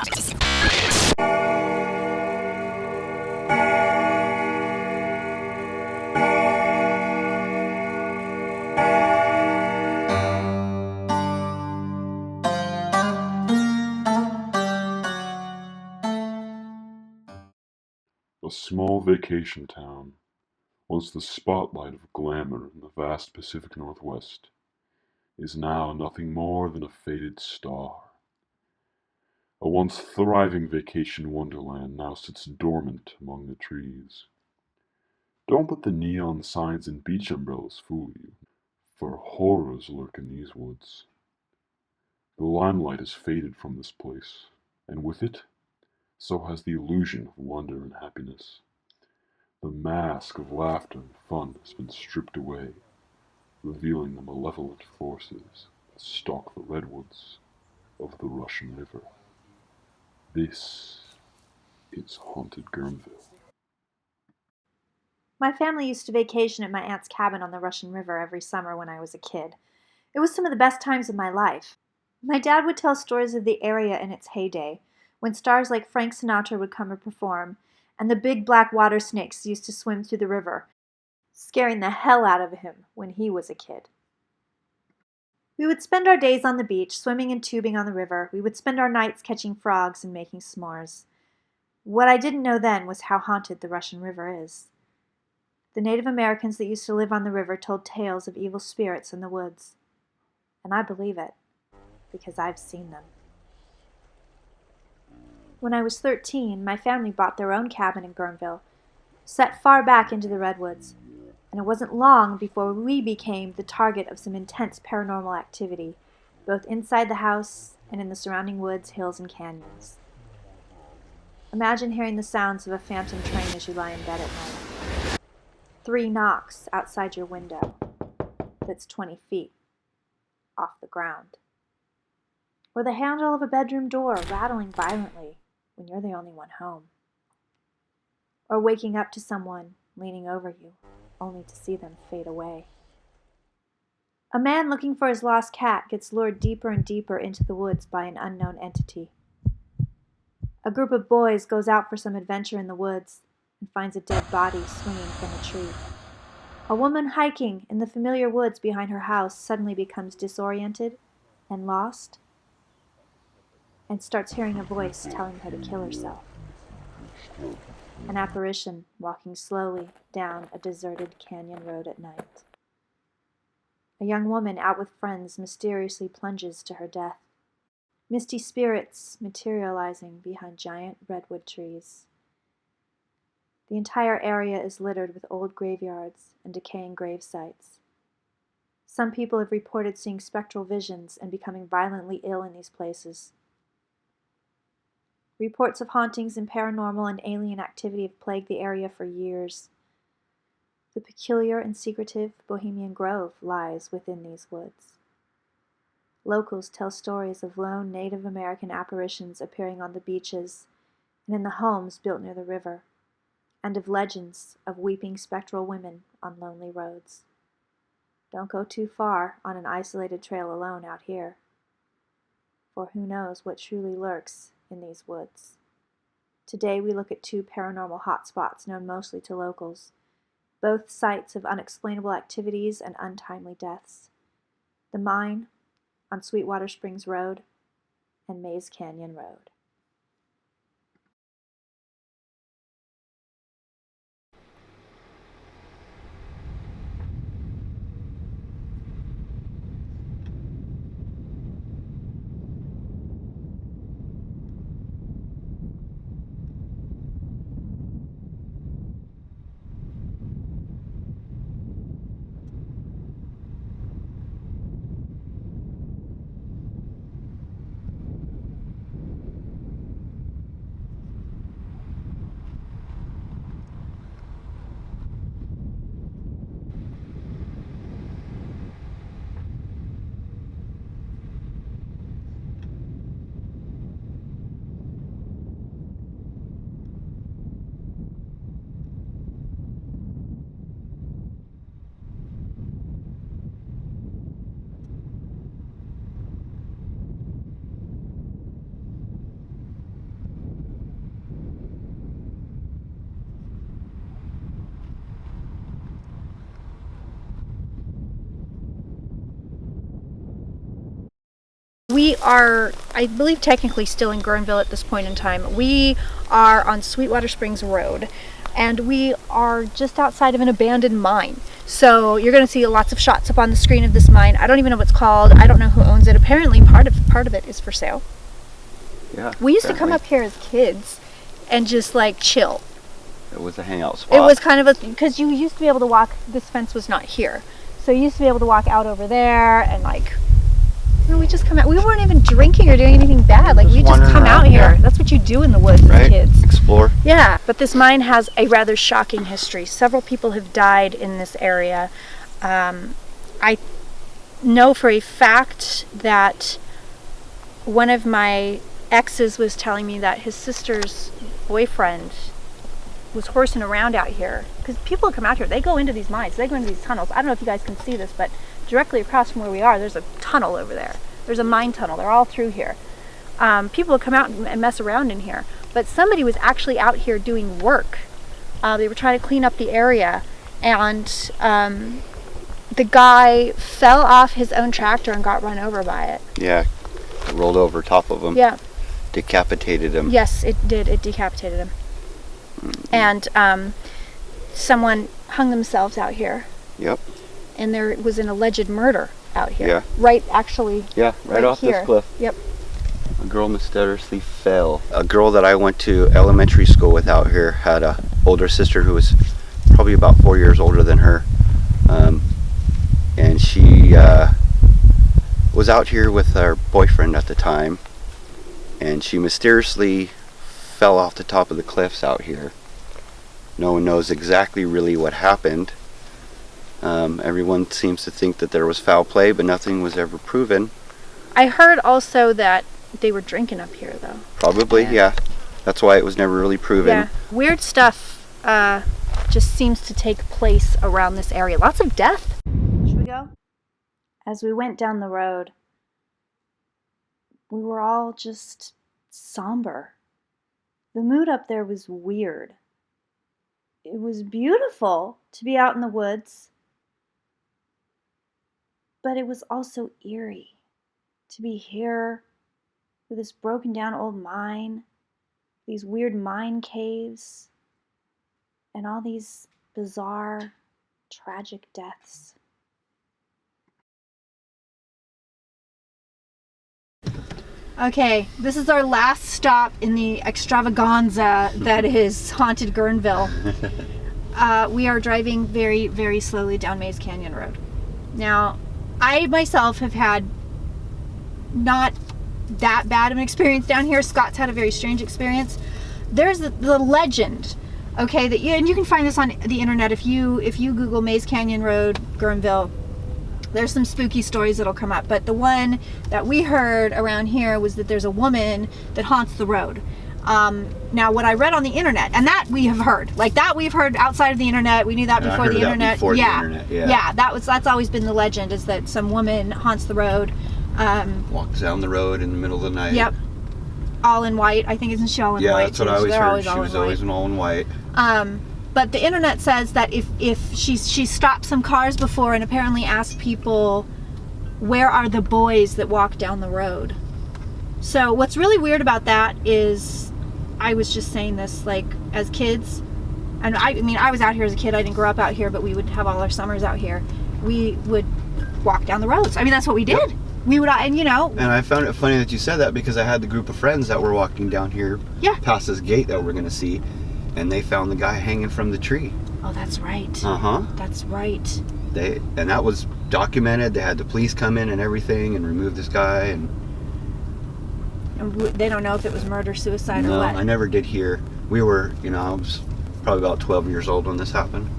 A small vacation town, once the spotlight of glamour in the vast Pacific Northwest, is now nothing more than a faded star. A once thriving vacation wonderland now sits dormant among the trees. Don't let the neon signs and beach umbrellas fool you, for horrors lurk in these woods. The limelight has faded from this place, and with it, so has the illusion of wonder and happiness. The mask of laughter and fun has been stripped away, revealing the malevolent forces that stalk the redwoods of the Russian River. This is Haunted Guerneville. My family used to vacation at my aunt's cabin on the Russian River every summer when I was a kid. It was some of the best times of my life. My dad would tell stories of the area in its heyday, when stars like Frank Sinatra would come and perform, and the big black water snakes used to swim through the river, scaring the hell out of him when he was a kid. We would spend our days on the beach, swimming and tubing on the river. We would spend our nights catching frogs and making s'mores. What I didn't know then was how haunted the Russian River is. The Native Americans that used to live on the river told tales of evil spirits in the woods. And I believe it, because I've seen them. When I was 13, my family bought their own cabin in Guerneville, set far back into the redwoods, and it wasn't long before we became the target of some intense paranormal activity, both inside the house and in the surrounding woods, hills, and canyons. Imagine hearing the sounds of a phantom train as you lie in bed at night. 3 knocks outside your window that's 20 feet off the ground. Or the handle of a bedroom door rattling violently when you're the only one home. Or waking up to someone leaning over you, only to see them fade away. A man looking for his lost cat gets lured deeper and deeper into the woods by an unknown entity. A group of boys goes out for some adventure in the woods and finds a dead body swinging from a tree. A woman hiking in the familiar woods behind her house suddenly becomes disoriented and lost, and starts hearing a voice telling her to kill herself. An apparition walking slowly down a deserted canyon road at night. A young woman out with friends mysteriously plunges to her death. Misty spirits materializing behind giant redwood trees. The entire area is littered with old graveyards and decaying grave sites. Some people have reported seeing spectral visions and becoming violently ill in these places. Reports of hauntings and paranormal and alien activity have plagued the area for years. The peculiar and secretive Bohemian Grove lies within these woods. Locals tell stories of lone Native American apparitions appearing on the beaches and in the homes built near the river, and of legends of weeping spectral women on lonely roads. Don't go too far on an isolated trail alone out here, for who knows what truly lurks in these woods. Today we look at 2 paranormal hotspots known mostly to locals, both sites of unexplainable activities and untimely deaths. The Mine on Sweetwater Springs Road and Mays Canyon Road. We are, I believe, technically still in Guerneville at this point in time. We are on Sweetwater Springs Road, and we are just outside of an abandoned mine. So you're going to see lots of shots up on the screen of this mine. I don't even know what it's called. I don't know who owns it. Apparently part of it is for sale. Yeah. We used to come up here as kids and just like chill. It was a hangout spot. It was kind of because you used to be able to walk, this fence was not here. So you used to be able to walk out over there and like, we just come out. We weren't even drinking or doing anything bad. Like we just come out here. That's what you do in the woods as kids. Explore. Yeah, but this mine has a rather shocking history. Several people have died in this area. I know for a fact that one of my exes was telling me that his sister's boyfriend was horsing around out here, because people come out here, they go into these mines, they go into these tunnels. I don't know if you guys can see this, but directly across from where we are, there's a tunnel over there. There's a mine tunnel. They're all through here. People come out and mess around in here, but somebody was actually out here doing work. They were trying to clean up the area, and the guy fell off his own tractor and got run over by it. Yeah, it rolled over top of him. Yeah. Decapitated him. Yes, it did. It decapitated him. And someone hung themselves out here. Yep. And there was an alleged murder out here. Yeah. Right, actually. Yeah, right off here. this cliff. Yep. A girl mysteriously fell. A girl that I went to elementary school with out here had a older sister who was probably about 4 years older than her. And she was out here with her boyfriend at the time. And she mysteriously fell off the top of the cliffs out here. No one knows exactly really what happened. Everyone seems to think that there was foul play, but nothing was ever proven. I heard also that they were drinking up here, though. Probably, yeah. That's why it was never really proven. Yeah. Weird stuff just seems to take place around this area. Lots of death. Should we go? As we went down the road, we were all just somber. The mood up there was weird. It was beautiful to be out in the woods, but it was also eerie to be here with this broken down old mine, these weird mine caves, and all these bizarre, tragic deaths. Okay, this is our last stop in the extravaganza that is Haunted Guerneville. We are driving very, very slowly down Mays Canyon Road. Now, I myself have had not that bad of an experience down here. Scott's had a very strange experience. There's the legend, okay, that and you can find this on the internet if you Google Mays Canyon Road, Guerneville. There's some spooky stories that'll come up, but the one that we heard around here was that there's a woman that haunts the road. Now, what I read on the internet, and that we have heard, like that we've heard outside of the internet. We knew that before the internet. Yeah, that's always been the legend, is that some woman haunts the road. Walks down the road in the middle of the night. Yep. All in white. I think isn't she all in white? Yeah, that's what I always heard. She was always always all in white. But the internet says that if she stopped some cars before and apparently asked people, where are the boys that walk down the road? So what's really weird about that is, I was just saying this, like, as kids, and I mean, I was out here as a kid. I didn't grow up out here, but we would have all our summers out here. We would walk down the roads. I mean, that's what we did. Yep. We would, and you know. And I found it funny that you said that, because I had the group of friends that were walking down here past this gate that we're going to see. And they found the guy hanging from the tree. Oh, that's right. Uh-huh. That's right. And that was documented. They had the police come in and everything and remove this guy. And they don't know if it was murder, suicide, or what. No, I never did hear. We were, I was probably about 12 years old when this happened.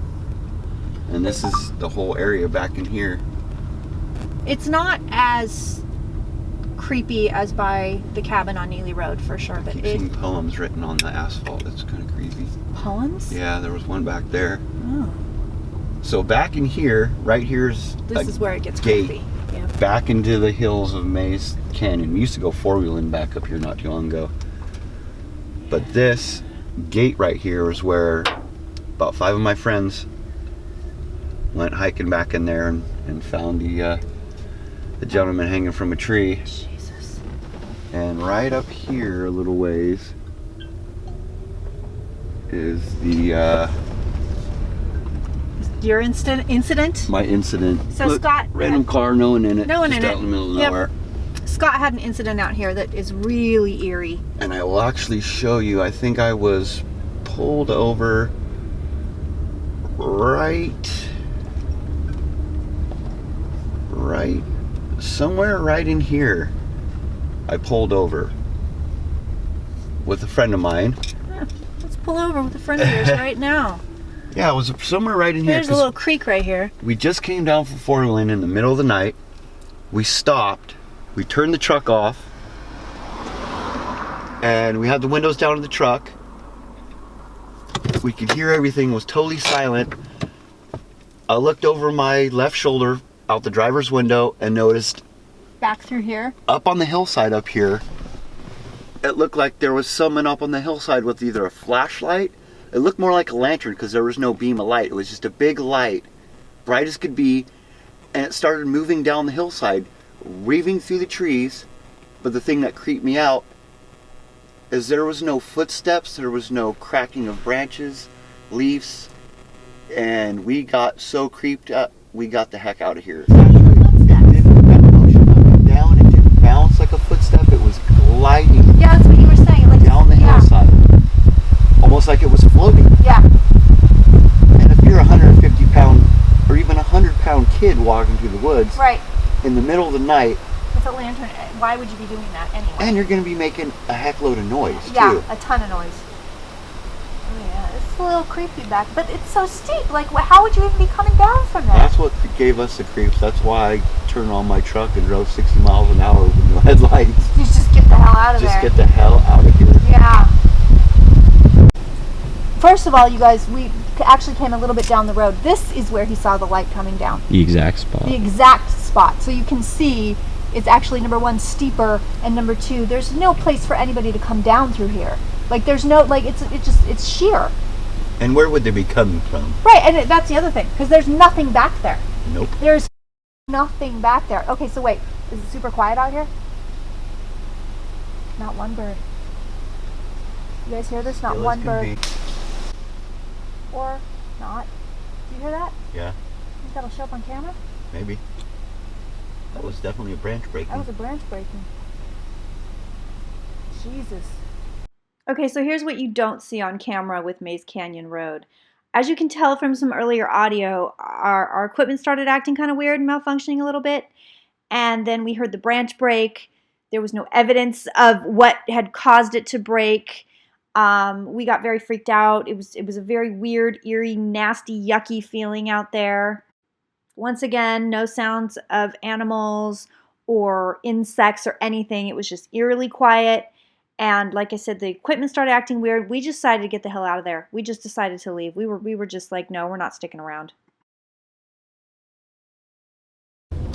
And this is the whole area back in here. It's not as creepy as by the cabin on Neely Road, for sure. But I keep seeing poems written on the asphalt. It's kind of creepy. Poems? Yeah, there was one back there. Oh. So back in here, right here's this is where it gets gate creepy. Yeah. Back into the hills of Mays Canyon. We used to go four-wheeling back up here not too long ago. But this gate right here is where about 5 of my friends went hiking back in there and found the gentleman hanging from a tree. Jesus. And right up here a little ways is the Your incident? my incident. So Look, Scott, random car, no one in it. No one just in out it. in the middle of Yep. nowhere. Scott had an incident out here that is really eerie. And I will actually show you. I think I was pulled over somewhere right in here. I pulled over with a friend of mine. Yeah, let's pull over with a friend of yours right now. Yeah, it was somewhere right in here. There's a little creek right here. We just came down from Fort Lynn in the middle of the night. We stopped. We turned the truck off. And we had the windows down in the truck. We could hear everything. It was totally silent. I looked over my left shoulder out the driver's window and noticed Back through here. up on the hillside up here, it looked like there was someone up on the hillside with either a flashlight. It looked more like a lantern because there was no beam of light. It was just a big light, bright as could be, and it started moving down the hillside, weaving through the trees. But the thing that creeped me out is there was no footsteps, there was no cracking of branches, leaves, and we got so creeped out, we got the heck out of here. Down, it didn't bounce like a footstep, it was gliding Yeah, that's what you were saying. Like down the hillside, almost like it was floating. Yeah. And if you're a 150-pound or even a 100-pound kid walking through the woods Right. in the middle of the night, With a lantern, why would you be doing that anyway? and you're going to be making a heck load of noise Yeah, too. a ton of noise. Oh yeah, it's a little creepy back, but it's so steep. Like, how would you even be coming down from there? That's what gave us the creeps. That's why I turned on my truck and drove 60 miles an hour with no headlights. You just get the hell out of Just there. get the hell out of here. Yeah. First of all, you guys, we actually came a little bit down the road. This is where he saw the light coming down. The exact spot. The exact spot. So you can see it's actually, number one, steeper, and number two, there's no place for anybody to come down through here. Like, there's no, like, it's sheer. And where would they be coming from? Right, and that's the other thing, because there's nothing back there. Nope. There's nothing back there. Okay, so wait, is it super quiet out here? Not one bird. You guys hear this? Not Still as one can bird. be. Or not. Do you hear that? Yeah, Think that'll show up on camera? maybe. That was definitely a branch breaking. That was a branch breaking. Jesus. Okay, so here's what you don't see on camera with Maze Canyon Road. As you can tell from some earlier audio, our equipment started acting kind of weird and malfunctioning a little bit. And then we heard the branch break. There was no evidence of what had caused it to break. We got very freaked out. It was a very weird, eerie, nasty, yucky feeling out there. Once again, no sounds of animals or insects or anything. It was just eerily quiet. And like I said, the equipment started acting weird. We just decided to get the hell out of there. We just decided to leave. We were just like, no, we're not sticking around.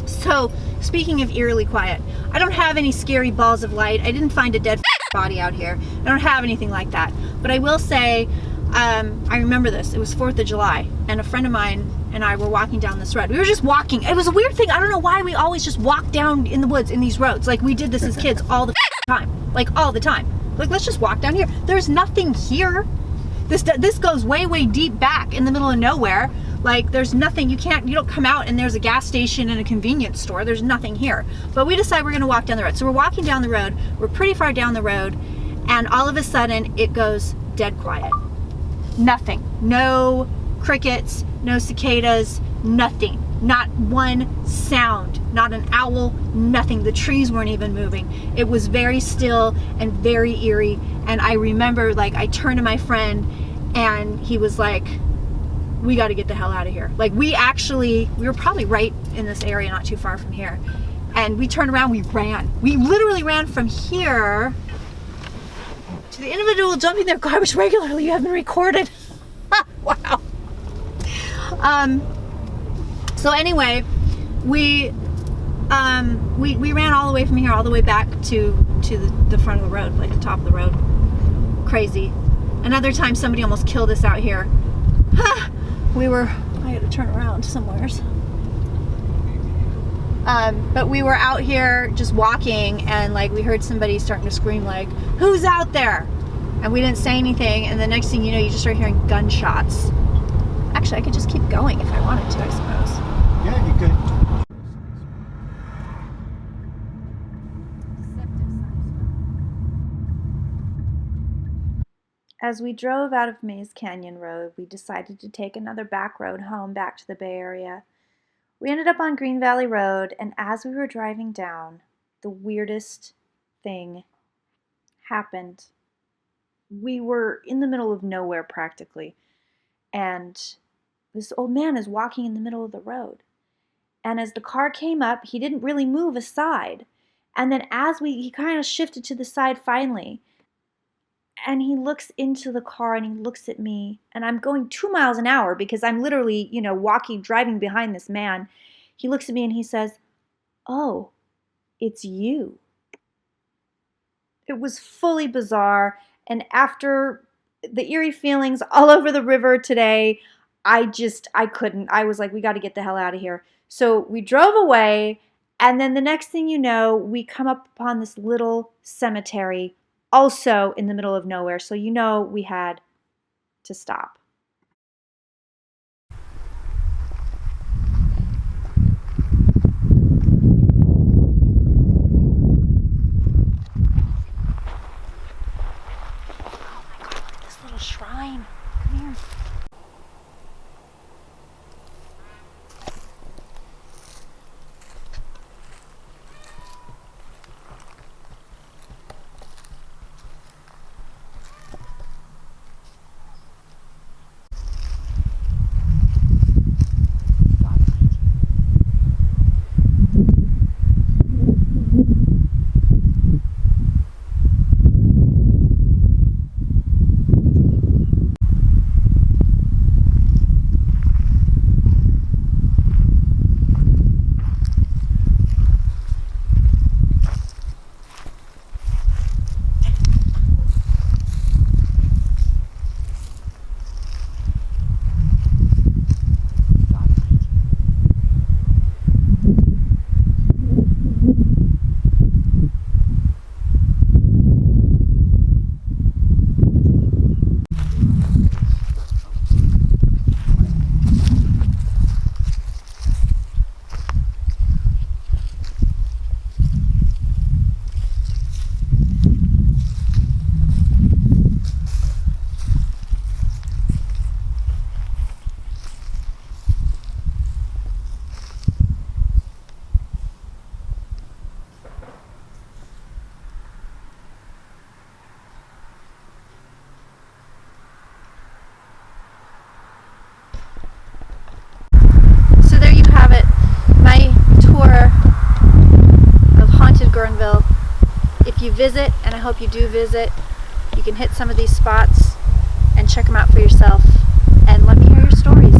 So, speaking of eerily quiet, I don't have any scary balls of light. I didn't find a dead body out here. I don't have anything like that. But I will say, I remember this. It was 4th of July, and a friend of mine and I were walking down this road. We were just walking. It was a weird thing. I don't know why we always just walk down in the woods in these roads. Like, we did this as kids all the time. Like, all the time. Like, let's just walk down here. There's nothing here. This goes way, way deep back in the middle of nowhere. Like, there's nothing. You don't come out and there's a gas station and a convenience store. There's nothing here. But we decide we're going to walk down the road. So we're walking down the road. We're pretty far down the road. And all of a sudden, it goes dead quiet. Nothing. No crickets, no cicadas, nothing. Not one sound. Not an owl, nothing. The trees weren't even moving. It was very still and very eerie. And I remember, like, I turned to my friend and he was like, we got to get the hell out of here. Like, we were probably right in this area, not too far from here. And we turned around, we ran. We literally ran from here to the individual dumping their garbage regularly. You have been recorded. Wow. So anyway, we ran all the way from here, all the way back to the front of the road, like the top of the road. Crazy. Another time somebody almost killed us out here. I had to turn around somewheres. But we were out here just walking, and like we heard somebody starting to scream like, "Who's out there?" And we didn't say anything, and the next thing you know, you just start hearing gunshots. Actually, I could just keep going if I wanted to, I suppose. Yeah, you could. As we drove out of Maze Canyon Road, we decided to take another back road home back to the Bay Area. We ended up on Green Valley Road, and as we were driving down, the weirdest thing happened. We were in the middle of nowhere practically, and this old man is walking in the middle of the road. And as the car came up, he didn't really move aside. And then he kind of shifted to the side finally, and he looks into the car and he looks at me, and I'm going 2 miles an hour because I'm literally, driving behind this man. He looks at me and he says, "Oh, it's you." It was fully bizarre, and after the eerie feelings all over the river today, I couldn't. I was like, we got to get the hell out of here. So we drove away, and then the next thing you know, we come up upon this little cemetery, also in the middle of nowhere. So we had to stop. This little shrine. Come here. So there you have it, my tour of haunted Guerneville. If you visit, and I hope you do visit, you can hit some of these spots and check them out for yourself, and let me hear your stories.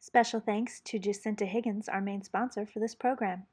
Special thanks to Jacinta Higgins, our main sponsor for this program.